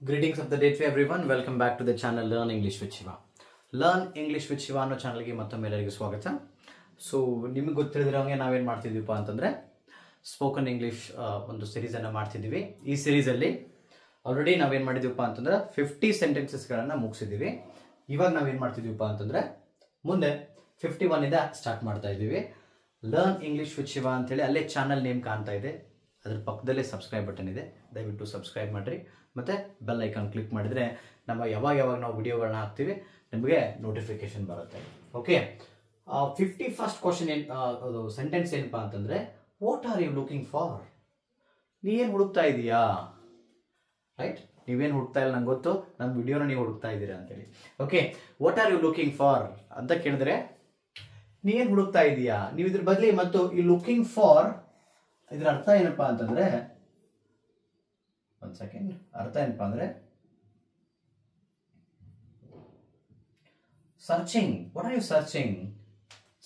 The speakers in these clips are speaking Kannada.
Greetings of the day to everyone. Welcome back to the channel Learn English with Shiva. Learn English with Shiva ಅನ್ನೋ ಚಾನಲ್ಗೆ ಮತ್ತೊಮ್ಮೆ ಎಲ್ಲರಿಗೂ ಸ್ವಾಗತ. ಸೊ ನಿಮಗೆ ಗೊತ್ತಿರೋಂಗೆ ನಾವೇನು ಮಾಡ್ತಿದ್ದೀವಪ್ಪ ಅಂತಂದರೆ ಸ್ಪೋಕನ್ ಇಂಗ್ಲೀಷ್ ಒಂದು ಸೀರೀಸನ್ನು ಮಾಡ್ತಿದ್ದೀವಿ. ಈ ಸೀರೀಸಲ್ಲಿ ಆಲ್ರೆಡಿ ನಾವೇನು ಮಾಡಿದ್ದೀವಪ್ಪ ಅಂತಂದ್ರೆ 50 ಸೆಂಟೆನ್ಸಸ್ಗಳನ್ನು ಮುಗಿಸಿದ್ದೀವಿ. ಇವಾಗ ನಾವೇನು ಮಾಡ್ತಿದ್ದೀವಪ್ಪ ಅಂತಂದರೆ ಮುಂದೆ 51 ಇಂದ ಸ್ಟಾರ್ಟ್ ಮಾಡ್ತಾ ಇದ್ದೀವಿ. ಲರ್ನ್ ಇಂಗ್ಲೀಷ್ ವಿತ್ ಶಿವ ಅಂತೇಳಿ ಅಲ್ಲೇ ಚಾನಲ್ ನೇಮ್ ಕಾಣ್ತಾ ಇದೆ, ಅದ್ರ ಪಕ್ಕದಲ್ಲೇ ಸಬ್ಸ್ಕ್ರೈಬ್ ಬಟನ್ ಇದೆ, ದಯವಿಟ್ಟು ಸಬ್ಸ್ಕ್ರೈಬ್ ಮಾಡಿರಿ ಮತ್ತು ಬೆಲ್ ಐಕಾನ್ ಕ್ಲಿಕ್ ಮಾಡಿದರೆ ನಮ್ಮ ಯಾವಾಗ ನಾವು ವಿಡಿಯೋಗಳನ್ನ ಹಾಕ್ತೀವಿ ನಿಮಗೆ ನೋಟಿಫಿಕೇಶನ್ ಬರುತ್ತೆ. ಓಕೆ, 51st ಕ್ವಶನ್ ಅದು ಸೆಂಟೆನ್ಸ್ ಏನಪ್ಪ ಅಂತಂದರೆ what are you looking for? ನೀವೇನು ಹುಡುಕ್ತಾ ಇದೀಯಾ? ರೈಟ್, ನೀವೇನು ಹುಡುಕ್ತಾ ಇಲ್ಲ ನಂಗೆ ಗೊತ್ತು, ನಮ್ಮ ವಿಡಿಯೋನ ನೀವು ಹುಡುಕ್ತಾ ಇದ್ದೀರಾ ಅಂತೇಳಿ. Okay, what are you looking for ಅಂತ ಕೇಳಿದ್ರೆ ನೀವೇನು ಹುಡುಕ್ತಾ ಇದೀಯಾ? ನೀವು ಇದ್ರ ಬದಲಿ ಮತ್ತು ಈ ಲುಕಿಂಗ್ ಫಾರ್ ಇದ್ರ ಅರ್ಥ ಏನಪ್ಪಾ ಅಂತಂದ್ರೆ, ಒಂದು ಸೆಕೆಂಡ್, ಅರ್ಥ ಏನಪ್ಪಾ ಅಂದ್ರೆ searching. What are you searching?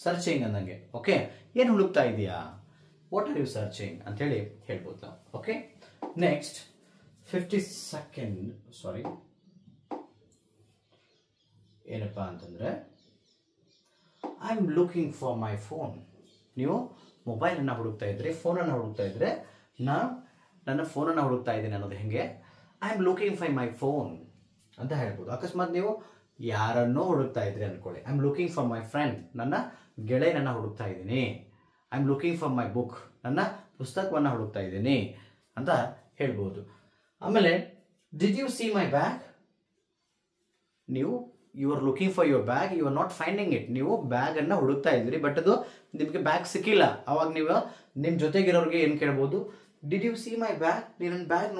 Searching ಅಂದಂಗೆ. ಓಕೆ, ಏನು ಹುಡುಕ್ತಾ ಇದೀಯಾ? ವಾಟ್ ಆರ್ ಯು ಸರ್ಚಿಂಗ್ ಅಂತ ಹೇಳಿ ಹೇಳ್ಬೋದು ನಾವು. ಓಕೆ, ನೆಕ್ಸ್ಟ್ 52nd ಸಾರಿ ಏನಪ್ಪಾ ಅಂತಂದ್ರೆ I am looking for my phone. ನೀವು ಮೊಬೈಲನ್ನು ಹುಡುಕ್ತಾ ಇದ್ರೆ, ಫೋನನ್ನು ಹುಡುಕ್ತಾ ಇದ್ರೆ, ನಾನು ನನ್ನ ಫೋನನ್ನು ಹುಡುಕ್ತಾ ಇದ್ದೀನಿ ಅನ್ನೋದು ಹೆಂಗೆ? I am looking for my phone ಅಂತ ಹೇಳ್ಬೋದು. ಅಕಸ್ಮಾತ್ ನೀವು ಯಾರನ್ನೋ ಹುಡುಕ್ತಾ ಇದ್ರಿ ಅನ್ಕೊಳ್ಳಿ, I am looking for my friend, ನನ್ನ ಗೆಳೆಯನನ್ನು ಹುಡುಕ್ತಾ ಇದ್ದೀನಿ. I am looking for my book, ನನ್ನ ಪುಸ್ತಕವನ್ನು ಹುಡುಕ್ತಾ ಇದ್ದೀನಿ ಅಂತ ಹೇಳ್ಬೋದು. ಆಮೇಲೆ did you see my bag? ನೀವು you are looking for your bag, you are not finding it. ನೀವು ಬ್ಯಾಗನ್ನು ಹುಡುಕ್ತಾ ಇದ್ರಿ, ಬಟ್ ಅದು ನಿಮಗೆ ಬ್ಯಾಗ್ ಸಿಕ್ಕಿಲ್ಲ. ಅವಾಗ ನೀವು ನಿಮ್ಮ ಜೊತೆಗಿರೋರಿಗೆ ಏನು ಕೇಳ್ಬೋದು? Did you see my bag? ನೀನು ನನ್ನ ಬ್ಯಾಗ್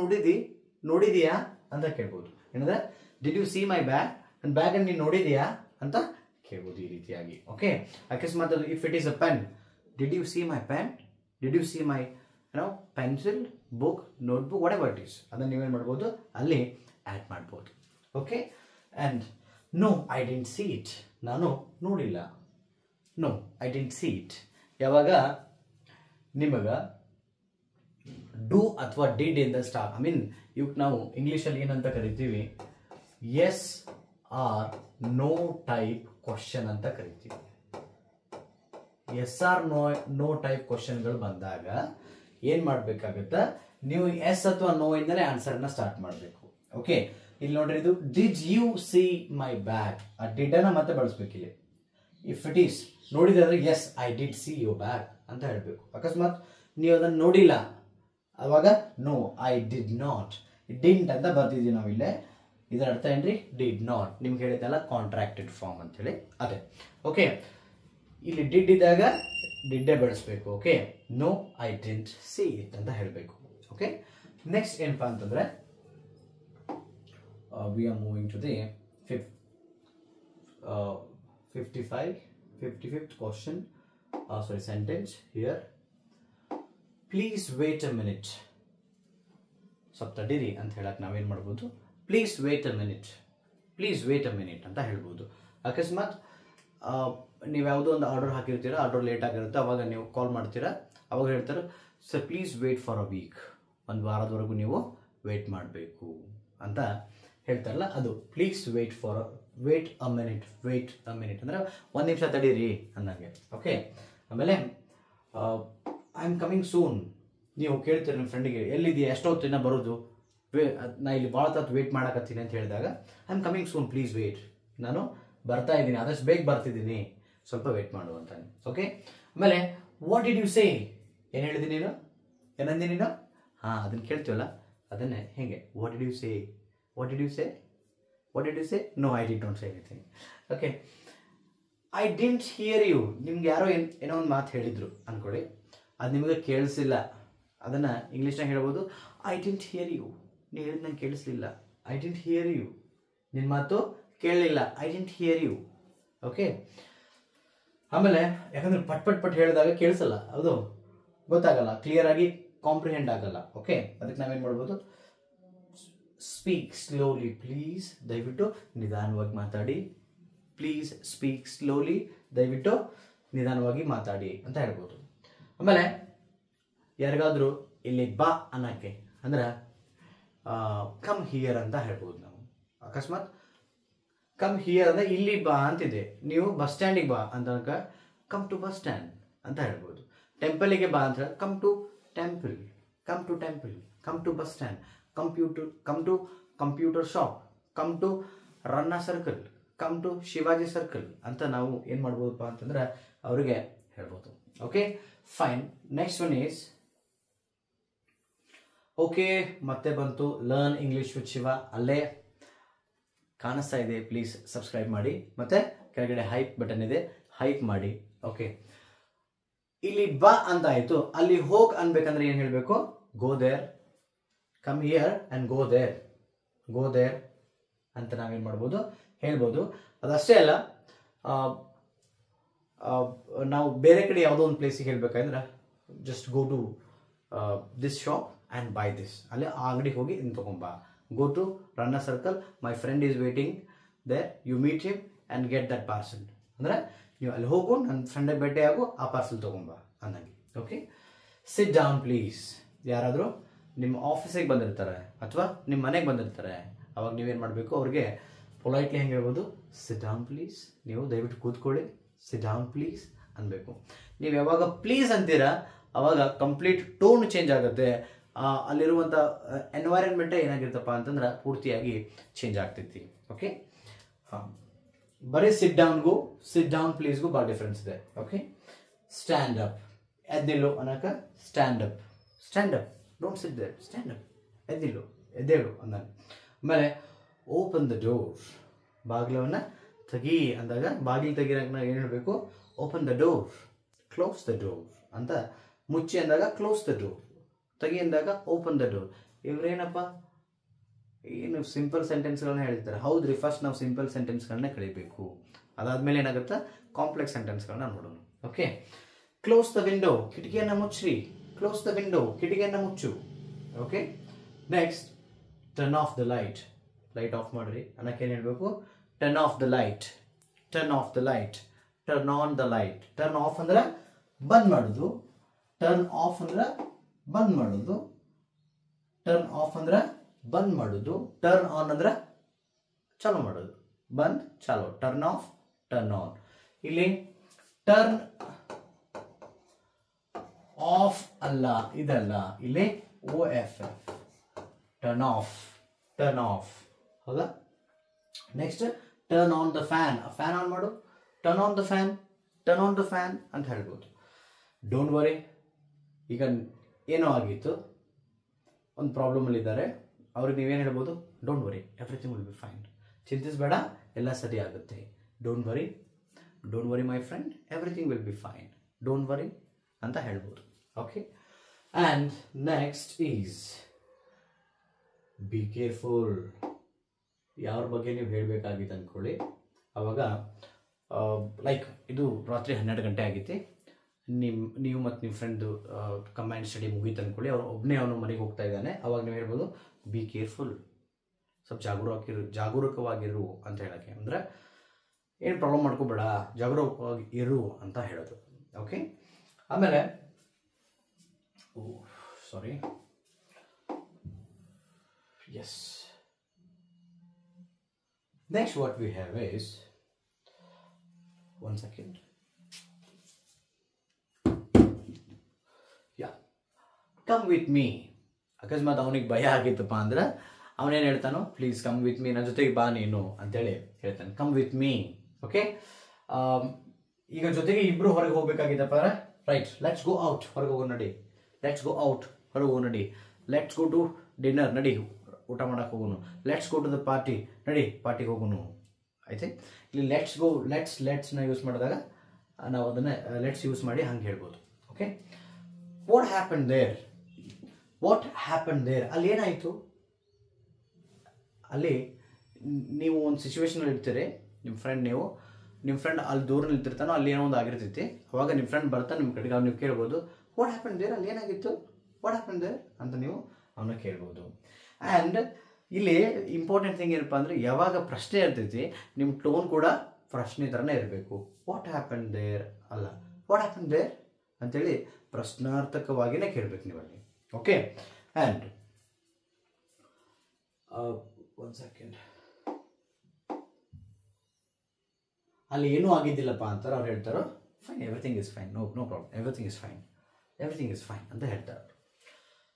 ನೋಡಿದೀಯಾ ಅಂತ ಕೇಳ್ಬೋದು. ಏನಂದ್ರೆ did you see my bag, ನನ್ನ ಬ್ಯಾಗನ್ನು ನೀನು ನೋಡಿದೀಯಾ ಅಂತ ಕೇಳ್ಬೋದು ಈ ರೀತಿಯಾಗಿ. ಓಕೆ, ಅಕಸ್ಮಾತ್ ಅದು if it is a pen, did you see my pen, did you see my pencil, book, notebook, whatever it is, ಅದನ್ನು ನೀವೇನು ಮಾಡ್ಬೋದು ಅಲ್ಲಿ ಆ್ಯಡ್ ಮಾಡ್ಬೋದು. Okay, and no I didn't see it, ನಾನು ನೋಡಿಲ್ಲ. No I didn't see it ಯಾವಾಗ ನಿಮಗೆ ಡೂ ಅಥವಾ ಡಿಡ್ ಇಂದ ಸ್ಟಾರ್ಟ್, ಐ ಮೀನ್ ಇವಕ್ಕೆ ನಾವು ಇಂಗ್ಲೀಷಲ್ಲಿ ಏನಂತ ಕರಿತೀವಿ? Yes or no type question ಅಂತ ಕರಿತೀವಿ. ಎಸ್ ಆರ್ ನೋ ಟೈಪ್ ಕ್ವಶನ್ಗಳು ಬಂದಾಗ ಏನು ಮಾಡಬೇಕಾಗುತ್ತೆ? ನೀವು ಎಸ್ ಅಥವಾ ನೋ ಇಂದಲೇ ಆನ್ಸರ್ನ ಸ್ಟಾರ್ಟ್ ಮಾಡಬೇಕು. ಓಕೆ, ಇಲ್ಲಿ ನೋಡ್ರಿ, ಇದು did you see my bag, ಆ ಡಿಡ್ ಅನ್ನ ಮತ್ತೆ ಬಳಸ್ಬೇಕು ಇಲ್ಲಿ. ಇಫ್ ಇಟ್ ಈಸ್ ನೋಡಿದ್ರೆ yes I did see your bag ಅಂತ ಹೇಳಬೇಕು. ಅಕಸ್ಮಾತ್ ನೀವು ಅದನ್ನು ನೋಡಿಲ್ಲ ಅವಾಗ no I did not, didn't ಅಂತ ಬರ್ತಿದ್ದೀವಿ ನಾವು ಇಲ್ಲೇ. ಇದರ ಅರ್ಥ ಏನ್ರಿ? Did not. ನಿಮ್ಗೆ ಹೇಳಿದ್ದಲ್ಲ ಕಾಂಟ್ರಾಕ್ಟೆಡ್ ಫಾರ್ಮ್ ಅಂತೇಳಿ, ಅದೇ. ಓಕೆ, ಇಲ್ಲಿ ಡಿಡ್ ಇದ್ದಾಗ ಡಿಡ್ಡೇ ಬಳಸಬೇಕು. Okay, no I didn't see it ಅಂತ ಹೇಳಬೇಕು. ಓಕೆ, ನೆಕ್ಸ್ಟ್ ಏನಪ್ಪಾ ಅಂತಂದ್ರೆ we are moving to the 55th question, sentence here. Please wait a minute. ಸ್ವಲ್ಪ ತಡೀರಿ ಅಂತ ಹೇಳಕ್ ನಾವೇನು ಮಾಡ್ಬೋದು? Please wait a minute, please wait a minute ಅಂತ ಹೇಳ್ಬೋದು. ಅಕಸ್ಮಾತ್ ನೀವು ಯಾವುದೋ ಒಂದು ಆರ್ಡರ್ ಹಾಕಿರ್ತೀರ, ಆರ್ಡರ್ ಲೇಟ್ ಆಗಿರುತ್ತೆ, ಅವಾಗ ನೀವು ಕಾಲ್ ಮಾಡ್ತೀರಾ, ಅವಾಗ ಹೇಳ್ತಾರೆ sir please wait for a week, ಒಂದು ವಾರದವರೆಗೂ ನೀವು ವೇಟ್ ಮಾಡಬೇಕು ಅಂತ ಹೇಳ್ತಾರಲ್ಲ, ಅದು ಪ್ಲೀಸ್ ವೇಟ್ ಅ ಮಿನಿಟ್ ಅಂದರೆ ಒಂದು ನಿಮಿಷ ತಡೀರಿ ಅನ್ನಂಗೆ. ಓಕೆ, ಆಮೇಲೆ ಐ ಆಮ್ ಕಮಿಂಗ್ ಸೂನ್, ನೀವು ಕೇಳ್ತೀರಿ ನಿಮ್ಮ ಫ್ರೆಂಡಿಗೆ ಎಲ್ಲಿದೆಯಾ, ಎಷ್ಟೊತ್ತು ಇನ್ನೂ ಬರೋದು, ನಾ ಇಲ್ಲಿ ಭಾಳ ಹೊತ್ತು ವೇಟ್ ಮಾಡಕತ್ತೀನಿ ಅಂತ ಹೇಳಿದಾಗ I am coming soon please wait, ನಾನು ಬರ್ತಾ ಇದ್ದೀನಿ, ಆದಷ್ಟು ಬೇಗ ಬರ್ತಿದ್ದೀನಿ, ಸ್ವಲ್ಪ ವೇಟ್ ಮಾಡು ಅಂತಾನೆ. ಓಕೆ, ಆಮೇಲೆ ವಾಟ್ ಡಿಡ್ ಯು ಸೇ, ಏನು ಹೇಳಿದಿ ನೀನು, ಏನಂದಿ ನೀನು? ಹಾಂ, ಅದನ್ನು ಕೇಳ್ತೀವಲ್ಲ, ಅದನ್ನೇ ಹೇಗೆ what did you say, what did you say? What did you say? No, I did not say anything. Okay, I didn't hear you. ನಿಮ್ಗೆ ಯಾರೋ ಏನೋ ಒಂದು ಮಾತು ಹೇಳಿದ್ರು ಅನ್ಕೊಳ್ಳಿ, ಅದು ನಿಮಗೆ ಕೇಳಿಸಿಲ್ಲ, ಅದನ್ನು ಇಂಗ್ಲೀಷ್ನಾಗ ಹೇಳ್ಬೋದು ಐ ಡಿಂಟ್ ಹಿಯರ್ ಯು. ನೀವು ಹೇಳಿದ್ ನಂಗೆ ಕೇಳಿಸ್ಲಿಲ್ಲ, ಐ ಡಿಂಟ್ ಹಿಯರ್ ಯು, ನಿನ್ನ ಮಾತು ಕೇಳಲಿಲ್ಲ, I didn't hear you. Okay, ಆಮೇಲೆ ಯಾಕಂದ್ರೆ ಪಟ್ ಹೇಳಿದಾಗ ಕೇಳಿಸಲ್ಲ, ಅದು ಗೊತ್ತಾಗಲ್ಲ, ಕ್ಲಿಯರ್ ಆಗಿ ಕಾಂಪ್ರಿಹೆಂಡ್ ಆಗಲ್ಲ. ಓಕೆ, ಅದಕ್ಕೆ ನಾವೇನು ಮಾಡ್ಬೋದು? ಸ್ಪೀಕ್ ಸ್ಲೋಲಿ ಪ್ಲೀಸ್, ದಯವಿಟ್ಟು ನಿಧಾನವಾಗಿ ಮಾತಾಡಿ. ಪ್ಲೀಸ್ ಸ್ಪೀಕ್ ಸ್ಲೋಲಿ, ದಯವಿಟ್ಟು ನಿಧಾನವಾಗಿ ಮಾತಾಡಿ ಅಂತ ಹೇಳ್ಬೋದು. ಆಮೇಲೆ ಯಾರಿಗಾದ್ರೂ ಇಲ್ಲಿ ಬಾ ಅನ್ನಕ್ಕೆ ಅಂದ್ರೆ ಕಮ್ ಹಿಯರ್ ಅಂತ ಹೇಳ್ಬೋದು ನಾವು. ಅಕಸ್ಮಾತ್ ಕಮ್ ಹಿಯರ್ ಅಂದರೆ ಇಲ್ಲಿ ಬಾ ಅಂತಿದೆ, ನೀವು ಬಸ್ ಸ್ಟ್ಯಾಂಡಿಗೆ ಬಾ ಅಂತ ಕಮ್ ಟು ಬಸ್ ಸ್ಟ್ಯಾಂಡ್ ಅಂತ ಹೇಳ್ಬೋದು. ಟೆಂಪಲಿಗೆ ಬಾ ಅಂತ come to temple, come to temple, come to bus stand, come to computer shop, come to Ranna circle, come to Shivaji circle ಅಂತ ನಾವು ಏನು ಮಾಡ್ಬೋದಪ್ಪ ಅಂತಂದ್ರೆ ಅವರಿಗೆ ಹೇಳ್ಬೋದು. Okay fine. Next one is okay, ಮತ್ತೆ ಬಂತು ಲರ್ನ್ ಇಂಗ್ಲಿಷ್ ವಿತ್ ಶಿವ. ಅಲ್ಲೇ ಕಾಣಿಸ್ತಾ ಇದೆ, ಪ್ಲೀಸ್ ಸಬ್ಸ್ಕ್ರೈಬ್ ಮಾಡಿ. ಮತ್ತೆ ಕೆಳಗಡೆ ಹೈಪ್ ಬಟನ್ ಇದೆ, ಹೈಪ್ ಮಾಡಿ. ಓಕೆ, ಇಲ್ಲಿ ಬಾ ಅಂತ ಆಯ್ತು, ಅಲ್ಲಿ ಹೋಗ್ ಅನ್ಬೇಕಂದ್ರೆ ಏನು ಹೇಳಬೇಕು? Go there, come here and go there, go there ಅಂತ ನಾವೇನು ಮಾಡ್ಬೋದು ಹೇಳ್ಬೋದು. ಅದಷ್ಟೇ ಅಲ್ಲ, ನಾವು ಬೇರೆ ಕಡೆ ಯಾವುದೋ ಒಂದು ಪ್ಲೇಸಿಗೆ ಹೇಳ್ಬೇಕಂದ್ರೆ just go to this shop and buy this, ಅಲ್ಲೇ ಆ ಅಂಗಡಿಗೆ ಹೋಗಿ ಇನ್ನು ತೊಗೊಂಬ. Go to Ranna circle, my friend is waiting there, you meet him and get that parcel. ಅಂದರೆ ನೀವು ಅಲ್ಲಿ ಹೋಗು, ನನ್ನ ಫ್ರೆಂಡಿಗೆ ಭೇಟಿ ಆಗು, ಆ ಪಾರ್ಸಲ್ ತೊಗೊಂಬ ಅನ್ನಂಗೆ. Okay, sit down please. ಯಾರಾದರೂ ನಿಮ್ಮ ಆಫೀಸಿಗೆ ಬಂದಿರ್ತಾರೆ ಅಥವಾ ನಿಮ್ಮ ಮನೆಗೆ ಬಂದಿರ್ತಾರೆ, ಅವಾಗ ನೀವೇನು ಮಾಡಬೇಕು? ಅವ್ರಿಗೆ ಪೊಲೈಟ್ಲಿ ಹೆಂಗೆ ಹೇಳ್ಬೋದು? ಸಿಟ್ ಡೌನ್ ಪ್ಲೀಸ್, ನೀವು ದಯವಿಟ್ಟು ಕೂತ್ಕೊಳ್ಳಿ, ಸಿಟ್ ಡೌನ್ ಪ್ಲೀಸ್ ಅನ್ಬೇಕು. ನೀವು ಯಾವಾಗ ಪ್ಲೀಸ್ ಅಂತೀರಾ ಅವಾಗ ಕಂಪ್ಲೀಟ್ ಟೋನ್ ಚೇಂಜ್ ಆಗುತ್ತೆ. ಅಲ್ಲಿರುವಂಥ ಎನ್ವೈರನ್ಮೆಂಟೇ ಏನಾಗಿರ್ತಪ್ಪ ಅಂತಂದ್ರೆ ಪೂರ್ತಿಯಾಗಿ ಚೇಂಜ್ ಆಗ್ತೈತಿ. ಓಕೆ, ಹಾಂ, ಬರೀ ಸಿಟ್ ಡೌನ್ಗೂ ಸಿಟ್ ಡೌನ್ ಪ್ಲೀಸ್ಗೂ ಭಾಳ ಡಿಫ್ರೆನ್ಸ್ ಇದೆ. ಓಕೆ, ಸ್ಟ್ಯಾಂಡ್ ಅಪ್, ಎದ್ದಿಲ್ಲು ಅನ್ನೋಕೆ stand up, stand up, don't sit there, stand up, ಎದ್ದಿಲ್ಲು, ಎದ್ದೇಳು ಅಂದಾಗ. ಆಮೇಲೆ ಓಪನ್ ದ ಡೋರ್, ಬಾಗಿಲವನ್ನು ತೆಗಿ ಅಂದಾಗ ಬಾಗಿಲು ತೆಗಿಯೋಕೆ ಏನು ಹೇಳಬೇಕು? Open the door, close the door ಅಂತ. ಮುಚ್ಚಿ ಅಂದಾಗ ಕ್ಲೋಸ್ ದ ಡೋರ್, ತೆಗಿ ಅಂದಾಗ ಓಪನ್ ದ ಡೋರ್. ಇವ್ರೇನಪ್ಪ ಏನು ಸಿಂಪಲ್ ಸೆಂಟೆನ್ಸ್ಗಳನ್ನ ಹೇಳ್ತಾರೆ? ಹೌದ್ರಿ, ಫಸ್ಟ್ ನಾವು ಸಿಂಪಲ್ ಸೆಂಟೆನ್ಸ್ಗಳನ್ನ ಕಲಿಬೇಕು, ಅದಾದಮೇಲೆ ಏನಾಗುತ್ತೆ ಕಾಂಪ್ಲೆಕ್ಸ್ ಸೆಂಟೆನ್ಸ್ಗಳನ್ನ ನೋಡೋಣ. ಓಕೆ, ಕ್ಲೋಸ್ ದ ವಿಂಡೋ, ಕಿಟಕಿಯನ್ನು ಮುಚ್ಚ್ರಿ, ಕ್ಲೋಸ್ ದ ವಿಂಡೋ, ಕಿಟಕಿಯನ್ನು ಮುಚ್ಚು. Okay, next turn off the light, light off ಮಾಡಿರಿ ಅನ್ನೋಕೆ ಏನು ಹೇಳಬೇಕು? Turn off the light, turn off the light, turn on the light. Turn off ಅಂದ್ರೆ ಬಂದ್ ಮಾಡೋದು, ಟರ್ನ್ ಆಫ್ ಅಂದ್ರೆ ಬಂದ್ ಮಾಡೋದು, ಟರ್ನ್ ಆಫ್ ಅಂದ್ರೆ ಬಂದ್ ಮಾಡೋದು, ಟರ್ನ್ ಆನ್ ಅಂದ್ರೆ ಚಾಲೂ ಮಾಡೋದು, ಬಂದ್ ಚಾಲೂ, ಟರ್ನ್ ಆಫ್, ಟರ್ನ್ ಆನ್. ಇಲ್ಲಿ ಟರ್ನ್ ಆಫ್ ಅಲ್ಲ, ಇದಲ್ಲ, ಇಲ್ಲಿ OFF, turn off, turn off. ಹೌದಾ? Next turn on the fan, fan on ಮಾಡು, turn on the fan, turn on the fan ಅಂತ ಹೇಳ್ಬೋದು. ಡೋಂಟ್ ವರಿ, ಈಗ ಏನೋ ಆಗಿತ್ತು, ಒಂದು ಪ್ರಾಬ್ಲಮಲ್ಲಿದ್ದಾರೆ, ಅವ್ರಿಗೆ ನೀವೇನು ಹೇಳ್ಬೋದು? Don't worry, everything will be fine, ಚಿಂತಿಸಬೇಡ, ಎಲ್ಲ ಸರಿ ಆಗುತ್ತೆ. Don't worry, don't worry my friend, everything will be fine, don't worry ಅಂತ ಹೇಳ್ಬೋದು. Okay, and next is be careful. ಯಾರ ಬಗ್ಗೆ ನೀವು ಹೇಳಬೇಕಾಗಿತ್ತು ಅಂದ್ಕೊಳ್ಳಿ, ಅವಾಗ ಲೈಕ್ ಇದು ರಾತ್ರಿ 12 ಗಂಟೆ ಆಗಿತ್ತು, ನೀವು ಮತ್ತು ನಿಮ್ಮ ಫ್ರೆಂಡು ಕಂಬೈನ್ಡ್ ಸ್ಟಡಿ ಮುಗೀತು ಅಂದ್ಕೊಳ್ಳಿ, ಒಬ್ಬನೇ ಅವನು ಮನೆಗೆ ಹೋಗ್ತಾ ಇದ್ದಾನೆ, ಅವಾಗ ನೀವು ಹೇಳ್ಬೋದು ಬಿ ಕೇರ್ಫುಲ್, ಸ್ವಲ್ಪ ಜಾಗರೂಕವಾಗಿರು ಅಂತ ಹೇಳೋಕ್ಕೆ. ಅಂದರೆ ಏನು ಪ್ರಾಬ್ಲಮ್ ಮಾಡ್ಕೋಬೇಡ, ಜಾಗರೂಕವಾಗಿ ಇರು ಅಂತ ಹೇಳೋದು. ಓಕೆ, ಆಮೇಲೆ ಸಾರಿ, S, next what we have is, one second, yeah, come with me. ಅಕಸ್ಮಾತ್ ಅವನಿಗೆ ಭಯ ಆಗಿತ್ತಪ್ಪ ಅಂದ್ರೆ ಅವನೇನು ಹೇಳ್ತಾನೋ? ಪ್ಲೀಸ್ ಕಮ್ ವಿತ್ ಮೀ, ನನ್ನ ಜೊತೆಗೆ ಬಾ ನೀನು ಅಂತೇಳಿ ಹೇಳ್ತಾನೆ. Come with me. ಓಕೆ, ಈಗ ಜೊತೆಗೆ ಇಬ್ರು ಹೊರಗೆ ಹೋಗ್ಬೇಕಾಗಿತ್ತಪ್ಪ ಅಂದ್ರೆ ರೈಟ್, ಲೆಟ್ಸ್ ಗೋ ಔಟ್, ಹೊರಗೆ ಹೋಗೋ ನಡಿ, ಲೆಟ್ಸ್ ಗೋ ಔಟ್, ಹೊರಗೆ ಹೋಗೋ ನಡಿ, ಲೆಟ್ಸ್ ಗೋ ಟು ಡಿನ್ನರ್, ನಡಿ ಊಟ ಮಾಡಕ್ಕೆ ಹೋಗೋನು, let's go to the party, ನಡಿ ಪಾರ್ಟಿಗೆ ಹೋಗೋನು. ಆಯ್ತು, ಇಲ್ಲಿ ಲೆಟ್ಸ್ ಗೋ, ಲೆಟ್ಸ್ನ ಯೂಸ್ ಮಾಡಿದಾಗ ನಾವು ಅದನ್ನು ಲೆಟ್ಸ್ ಯೂಸ್ ಮಾಡಿ ಹಂಗೆ ಹೇಳ್ಬೋದು. Okay, what happen there, what happen there, ಅಲ್ಲಿ ಏನಾಯಿತು? ಅಲ್ಲಿ ನೀವು ಒಂದು ಸಿಚುವೇಶನಲ್ಲಿ ಇರ್ತೀರಿ, ನಿಮ್ಮ ಫ್ರೆಂಡ್ ಅಲ್ಲಿ ದೂರ ನಿಲ್ತಿರ್ತಾನೋ, ಅಲ್ಲಿ ಏನೋ ಒಂದು ಆಗಿರ್ತೈತಿ, ಅವಾಗ ನಿಮ್ಮ ಫ್ರೆಂಡ್ ಬರ್ತಾನೆ ನಿಮ್ಮ ಕಡೆಗೆ, ಅವ್ನು ನೀವು ಕೇಳ್ಬೋದು ವಾಟ್ ಹ್ಯಾಪನ್ ದೇರ್, ಅಲ್ಲಿ ಏನಾಗಿತ್ತು, ವಾಟ್ ಹ್ಯಾಪನ್ ದೇರ್ ಅಂತ ನೀವು ಅವನ್ನ ಕೇಳ್ಬೋದು. ಆ್ಯಂಡ್ ಇಲ್ಲಿ ಇಂಪಾರ್ಟೆಂಟ್ ಥಿಂಗ್ ಏನಪ್ಪ ಅಂದರೆ, ಯಾವಾಗ ಪ್ರಶ್ನೆ ಇರ್ತೈತಿ ನಿಮ್ಮ ಟೋನ್ ಕೂಡ ಪ್ರಶ್ನೆ ಥರನೇ ಇರಬೇಕು. ವಾಟ್ ಹ್ಯಾಪನ್ ದೇರ್ ಅಲ್ಲ, ವಾಟ್ ಹ್ಯಾಪನ್ ದೇರ್ ಅಂತೇಳಿ ಪ್ರಶ್ನಾರ್ಥಕವಾಗಿಯೇ ಕೇಳಬೇಕು ನೀವಲ್ಲಿ. Okay, and 1 second. ಅಲ್ಲಿ ಏನೂ ಆಗಿದ್ದಿಲ್ಲಪ್ಪ ಅಂತಾರೆ ಅವ್ರು ಹೇಳ್ತಾರೋ fine, everything is fine, no problem, everything is fine ಅಂತ ಹೇಳ್ತಾರೆ.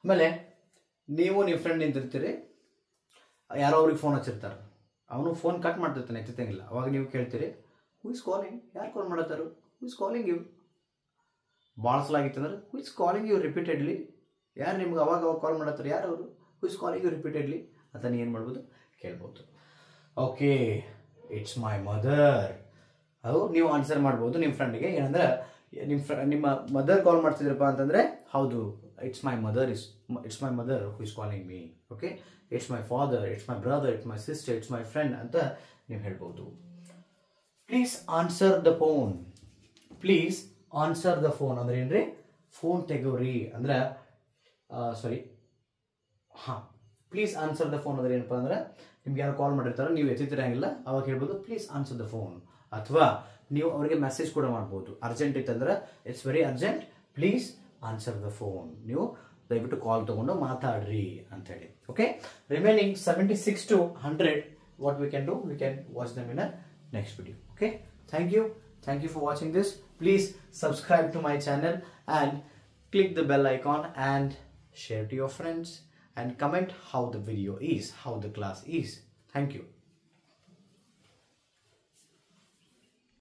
ಆಮೇಲೆ ನೀವು ನಿಮ್ಮ ಫ್ರೆಂಡ್ ನಿಂತಿರ್ತೀರಿ, ಯಾರೋ ಅವ್ರಿಗೆ ಫೋನ್ ಹಚ್ಚಿರ್ತಾರೆ, ಅವನು ಫೋನ್ ಕಟ್ ಮಾಡ್ತಿರ್ತಾನೆ, ಎತ್ತಿತ್ತಂಗಿಲ್ಲ. ಅವಾಗ ನೀವು ಕೇಳ್ತೀರಿ ಹೂ ಇಸ್ ಕಾಲಿಂಗ್, ಯಾರು ಕಾಲ್ ಮಾಡತ್ತಾರು, ಹೂ ಇಸ್ ಕಾಲಿಂಗ್ ಯು. ಭಾಳ ಸಲ ಆಗಿತ್ತು ಅಂದ್ರೆ who is calling you repeatedly, ಯಾರು ನಿಮ್ಗೆ ಅವಾಗ ಕಾಲ್ ಮಾಡತ್ತಾರೆ, ಯಾರು ಅವರು, who is calling you repeatedly ಅಂತ ನೀವು ಏನು ಮಾಡ್ಬೋದು, ಕೇಳ್ಬೋದು. Okay, it's my mother. ಅದು ನೀವು ಆನ್ಸರ್ ಮಾಡ್ಬೋದು ನಿಮ್ಮ ಫ್ರೆಂಡಿಗೆ. ಏನಂದ್ರೆ ನಿಮ್ಮ ಮದರ್ ಕಾಲ್ ಮಾಡ್ತಿದ್ರಪ್ಪ ಅಂತಂದರೆ ಹೌದು, it's my mother who is calling me. Okay, it's my father, it's my brother, it's my sister, it's my friend ಅಂತ ನೀವು ಹೇಳ್ಬೋದು. Please answer the phone. Please answer the phone ಅಂದ್ರೆ ಏನ್ರಿ, ಫೋನ್ ತೆಗೋರಿ ಅಂದ್ರೆ ಪ್ಲೀಸ್ ಆನ್ಸರ್ ದ ಫೋನ್ ಅಂದ್ರೆ ಏನಪ್ಪ ಅಂದ್ರೆ ನಿಮ್ಗೆ ಯಾರು ಕಾಲ್ ಮಾಡಿರ್ತಾರೋ ನೀವು ಎತ್ತಿರಂಗಿಲ್ಲ, ಅವಾಗ ಹೇಳ್ಬೋದು ಪ್ಲೀಸ್ ಆನ್ಸರ್ ದ ಫೋನ್. ಅಥವಾ ನೀವು ಅವರಿಗೆ ಮೆಸೇಜ್ ಕೂಡ ಮಾಡ್ಬೋದು. ಅರ್ಜೆಂಟ್ ಇತ್ತಂದ್ರೆ it's very urgent, please answer the phone, ನೀವು ದಯವಿಟ್ಟು ಕಾಲ್ ತಗೊಂಡು ಮಾತಾಡ್ರಿ ಅಂತೇಳಿ. Okay, remaining 76 to 100 what we can do, we can watch them in a next video. Okay, thank you for watching this. Please subscribe to my channel and click the bell icon and share to your friends and comment how the video is, how the class is. Thank you.